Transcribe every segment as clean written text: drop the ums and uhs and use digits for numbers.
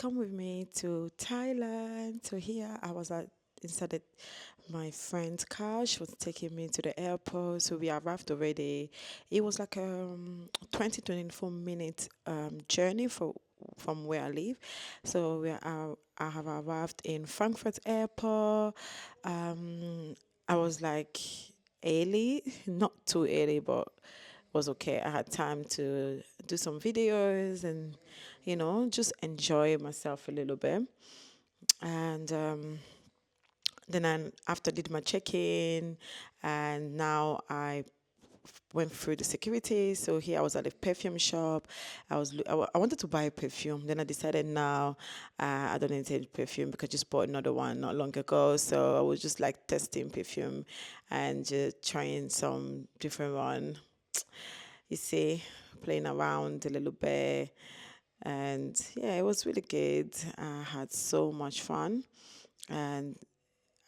come with me to Thailand. So here I was inside my friend's car. She was taking me to the airport. So we arrived already. It was like a 20 24 minute journey from where I live. So I have arrived in Frankfurt Airport. I was like early, not too early, but was okay. I had time to do some videos and, just enjoy myself a little bit. And then after did my check-in, and now I went through the security. So here I was at a perfume shop. I wanted to buy a perfume. Then I decided now I don't need any perfume because I just bought another one not long ago. So I was just like testing perfume and just trying some different one. You see, playing around a little bit. And yeah, it was really good. I had so much fun. And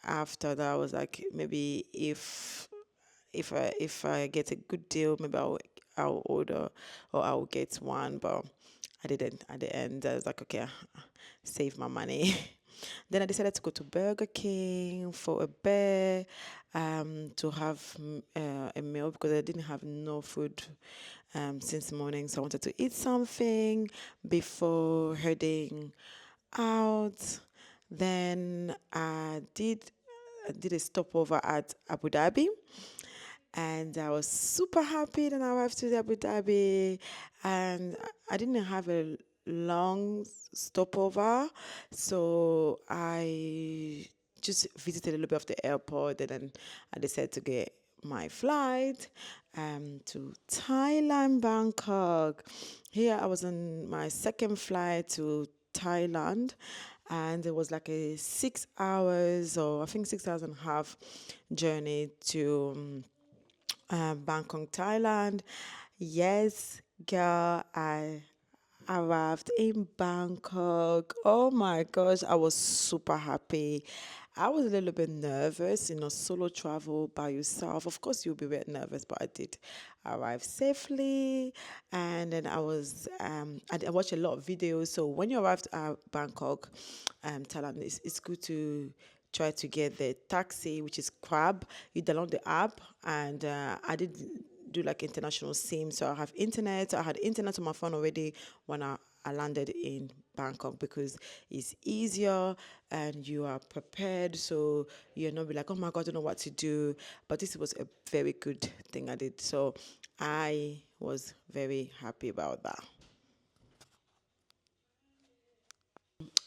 after that, I was like, maybe if I get a good deal, maybe I'll order or I'll get one. But I didn't. At the end, I was like, okay, save my money. Then I decided to go to Burger King for a bit, to have a meal because I didn't have no food since morning. So I wanted to eat something before heading out. Then I did a stopover at Abu Dhabi, and I was super happy. Then I arrived to Abu Dhabi, and I didn't have a long stopover, so I just visited a little bit of the airport, and then I decided to get my flight to Thailand, Bangkok. Here I was on my second flight to Thailand, and it was like a 6 hours, or I think 6 hours and a half journey to Bangkok, Thailand. Yes, girl, I arrived in Bangkok. Oh my gosh, I was super happy. I was a little bit nervous, solo travel by yourself. Of course, you'll be very nervous, but I did arrive safely. And then I watched a lot of videos. So when you arrived at Bangkok, Thailand, it's good to try to get the taxi, which is Crab. You download the app, and I did do like international SIM, so I have internet. I had internet on my phone already when I landed in Bangkok because it's easier and you are prepared, so you're not be like, oh my god, I don't know what to do. But this was a very good thing I did, so I was very happy about that.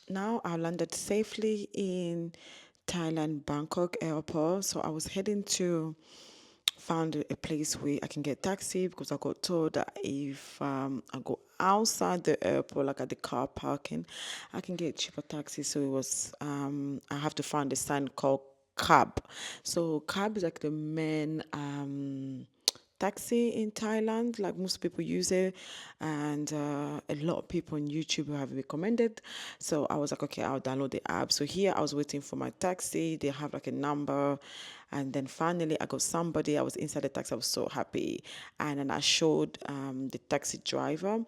Now I landed safely in Thailand, Bangkok airport. So I was heading to found a place where I can get taxi because I got told that if I go outside the airport, like at the car parking, I can get cheaper taxi. So it was I have to find a sign called cab. So cab is like the main taxi in Thailand, like most people use it, and a lot of people on YouTube have recommended. So I was like, okay, I'll download the app. So here I was waiting for my taxi. They have like a number, and then finally I got somebody. I was inside the taxi. I was so happy, and then I showed the taxi driver.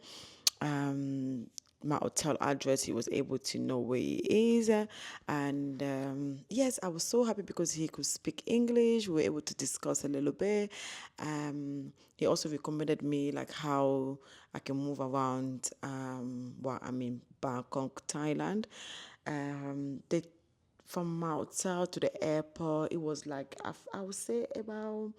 Um, my hotel address. He was able to know where he is, and yes, I was so happy because he could speak English. We were able to discuss a little bit. He also recommended me like how I can move around while I'm in Bangkok, Thailand. The From my hotel to the airport, it was like I would say about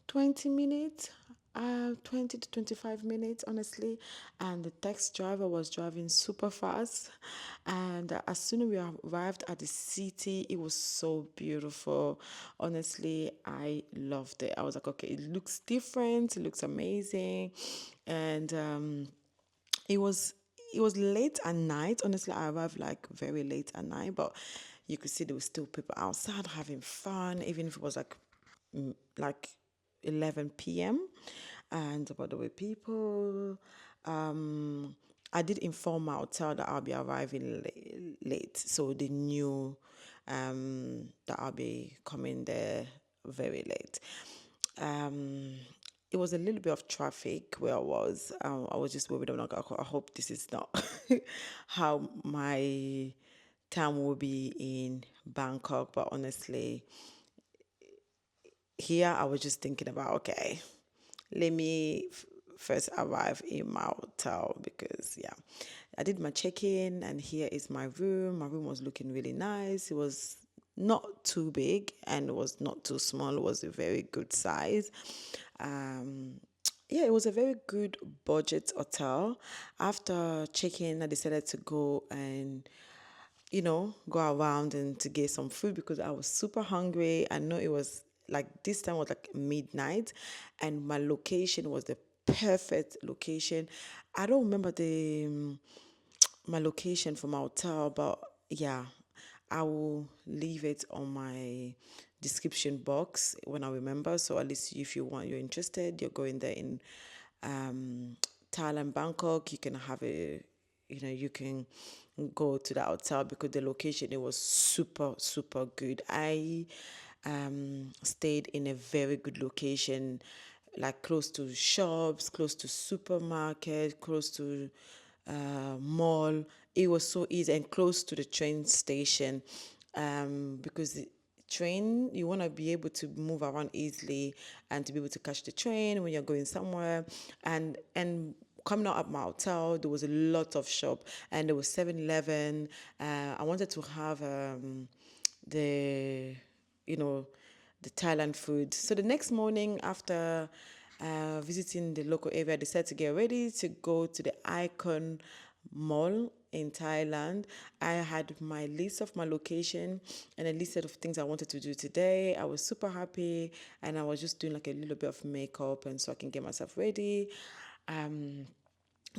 20 minutes, 20 to 25 minutes, honestly. And the taxi driver was driving super fast. And as soon as we arrived at the city, it was so beautiful. Honestly, I loved it. I was like, okay, it looks different, it looks amazing. And it was it was late at night. Honestly, I arrived like very late at night, but you could see there were still people outside having fun, even if it was like 11 p.m. And but there were people. Um, I did inform my hotel that I'll be arriving late, so they knew that I'll be coming there very late. Um, it was a little bit of traffic where I was. I was just worried. I'm like, I hope this is not how my time will be in Bangkok. But honestly, here I was just thinking about, okay, let me first arrive in my hotel because yeah, I did my check-in and here is my room. My room was looking really nice. It was not too big and it was not too small. It was a very good size. Um, yeah, it was a very good budget hotel. After check-in, I decided to go and go around and to get some food because I was super hungry. I know it was like this time was like midnight, and my location was the perfect location. I don't remember my location from my hotel, but yeah, I will leave it on my description box when I remember. So at least if you're interested, you're going there in um, Thailand, Bangkok, you can have you can go to the hotel because the location it was super super good. I stayed in a very good location, like close to shops, close to supermarket, close to mall. It was so easy and close to the train station, because the train you want to be able to move around easily and to be able to catch the train when you're going somewhere. And coming out of my hotel, there was a lot of shop and there was 7-Eleven. I wanted to have the you know the Thailand food. So the next morning after visiting the local area, I decided to get ready to go to the Icon Mall in Thailand. I had my list of my location and a list of things I wanted to do today. I was super happy and I was just doing like a little bit of makeup and so I can get myself ready. Um,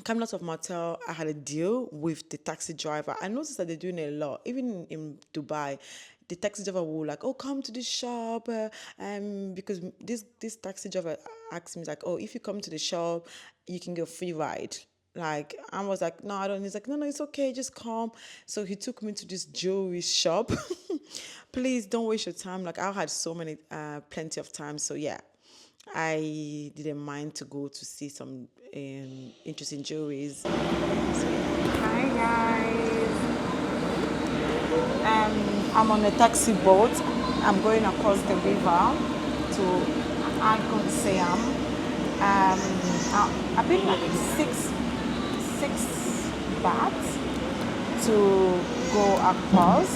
Coming out of motel, I had a deal with the taxi driver. I noticed that they're doing a lot, even in Dubai. The taxi driver will like, oh, come to this shop, because this taxi driver asked me like, oh, if you come to the shop, you can get a free ride. Like I was like, no, I don't. He's like, no, no, it's okay, just come. So he took me to this jewelry shop. Please don't waste your time. Like I had so many, plenty of time. So yeah, I didn't mind to go to see some interesting jewelries. So, hi guys. I'm on a taxi boat. I'm going across the river to Icon Siam. I paid like six baht to go across.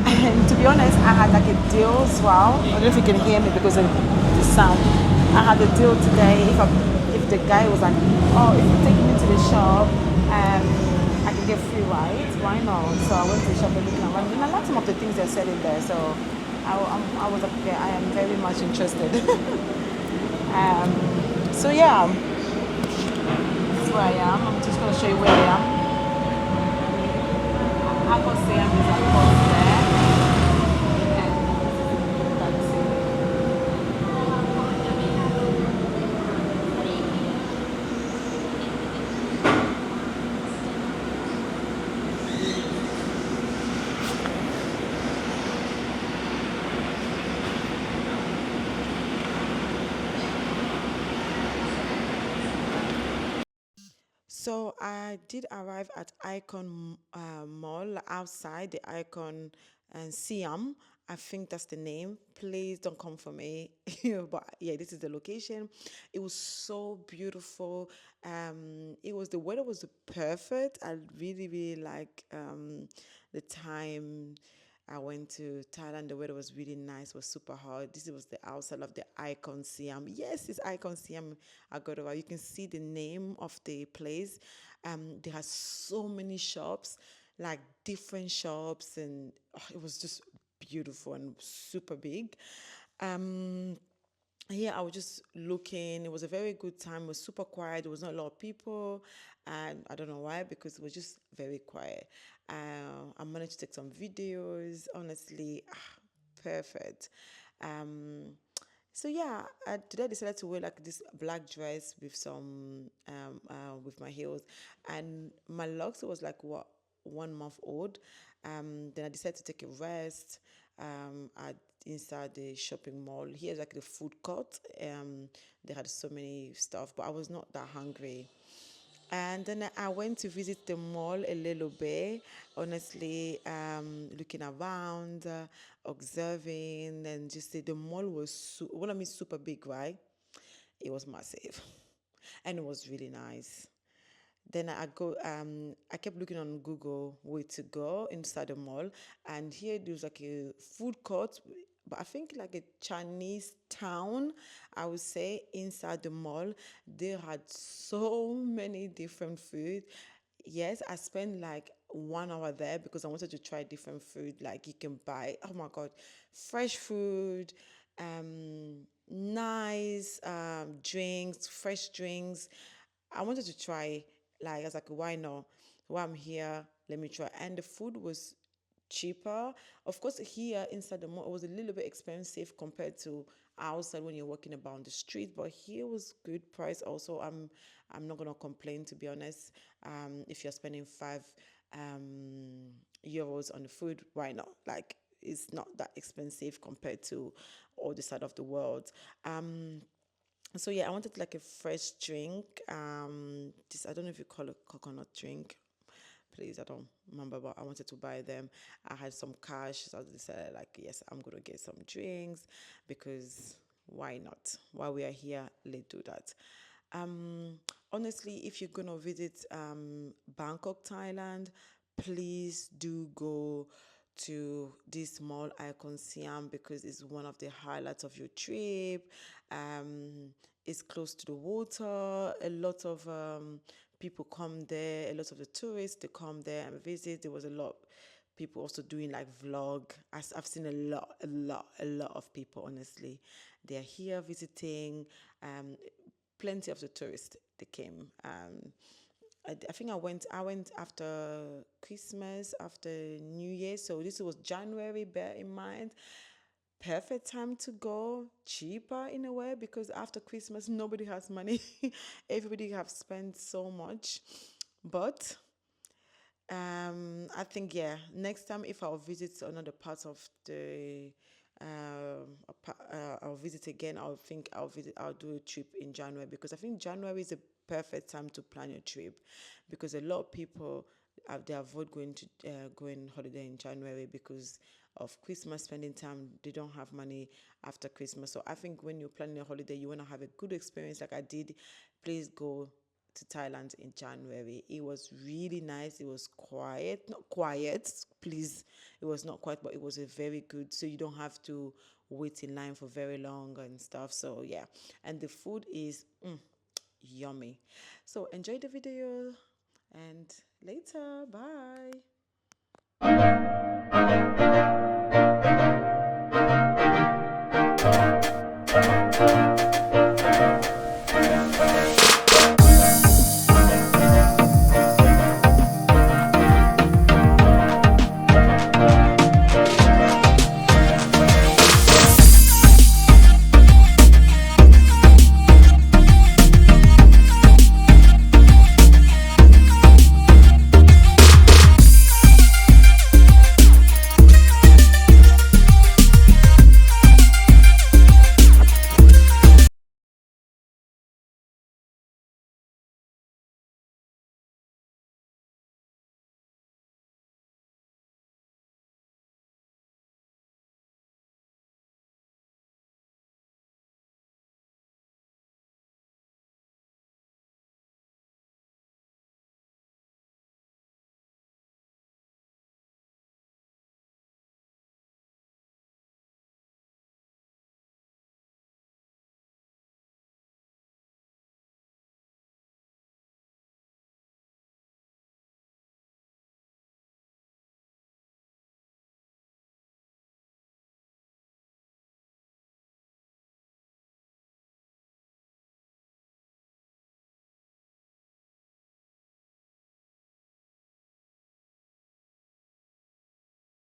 And to be honest, I had like a deal as well. I don't know if you can hear me because of the sound. I had a deal today. If the guy was like, oh, if you take me to the shop, I can get free rides. Why not? So I went to the shop and looking around. And I like some of the things they're selling there. So I was like, okay, I am very much interested. So yeah, this is where I am. I'm just going to show you where I am. I can say I'm just across there. So I did arrive at Icon Mall outside the Icon and Siam. I think that's the name. Please don't come for me. But yeah, this is the location. It was so beautiful. The weather was perfect. I really, really like the time I went to Thailand. The weather was really nice. It was super hot. This was the outside of the Icon Siam. Yes, it's Icon Siam. I got over. You can see the name of the place. There are so many shops, like different shops, and it was just beautiful and super big. Um, yeah, I was just looking. It was a very good time. It was super quiet. There was not a lot of people, and I don't know why because it was just very quiet. I managed to take some videos. Honestly, perfect. Um, so yeah, today I decided to wear like this black dress with some with my heels, and my locks was like what 1 month old. Then I decided to take a rest. I inside the shopping mall. Here's like the food court. They had so many stuff, but I was not that hungry. And then I went to visit the mall a little bit, honestly, looking around, observing, and just the mall was, well, I mean, super big, right? It was massive and it was really nice. Then I kept looking on Google where to go inside the mall, and here there's like a food court, but I think like a Chinese town, I would say, inside the mall. They had so many different food. Yes, I spent like 1 hour there because I wanted to try different food. Like you can buy, oh my God, fresh food, nice drinks, fresh drinks. I wanted to try, like, I was like, why not? While I'm here, let me try. And the food was cheaper. Of course, here inside the mall, it was a little bit expensive compared to outside when you're walking about on the street. But here was good price. Also, I'm not gonna complain, to be honest. If you're spending €5 on the food, why not? Like, it's not that expensive compared to all the side of the world. So yeah, I wanted like a fresh drink. This, I don't know if you call it coconut drink. Please, I don't remember, but I wanted to buy them. I had some cash, so I decided like, yes, I'm gonna get some drinks because why not? While we are here, let's do that. Honestly, if you're gonna visit Bangkok, Thailand, please do go to this small icon Siam because it's one of the highlights of your trip. It's close to the water. A lot of people come there. A lot of the tourists, they come there and visit. There was a lot people also doing like vlog. I've seen a lot of people. Honestly, they are here visiting. Plenty of the tourists they came. I think I went after Christmas, after New Year. So this was January, bear in mind. Perfect time to go, cheaper in a way because after Christmas nobody has money. Everybody have spent so much. But I think, yeah, next time if I'll visit another part of the I'll visit again. I'll do a trip in January because I think January is a perfect time to plan your trip because a lot of people they avoid going holiday in January because of Christmas spending time. They don't have money after Christmas. So I think when you're planning a holiday, you want to have a good experience like I did. Please go to Thailand in January. It was really nice. It was quiet, not quiet, please. It was not quiet, but it was a very good. So you don't have to wait in line for very long and stuff. So yeah, and the food is yummy. So enjoy the video and later. Bye.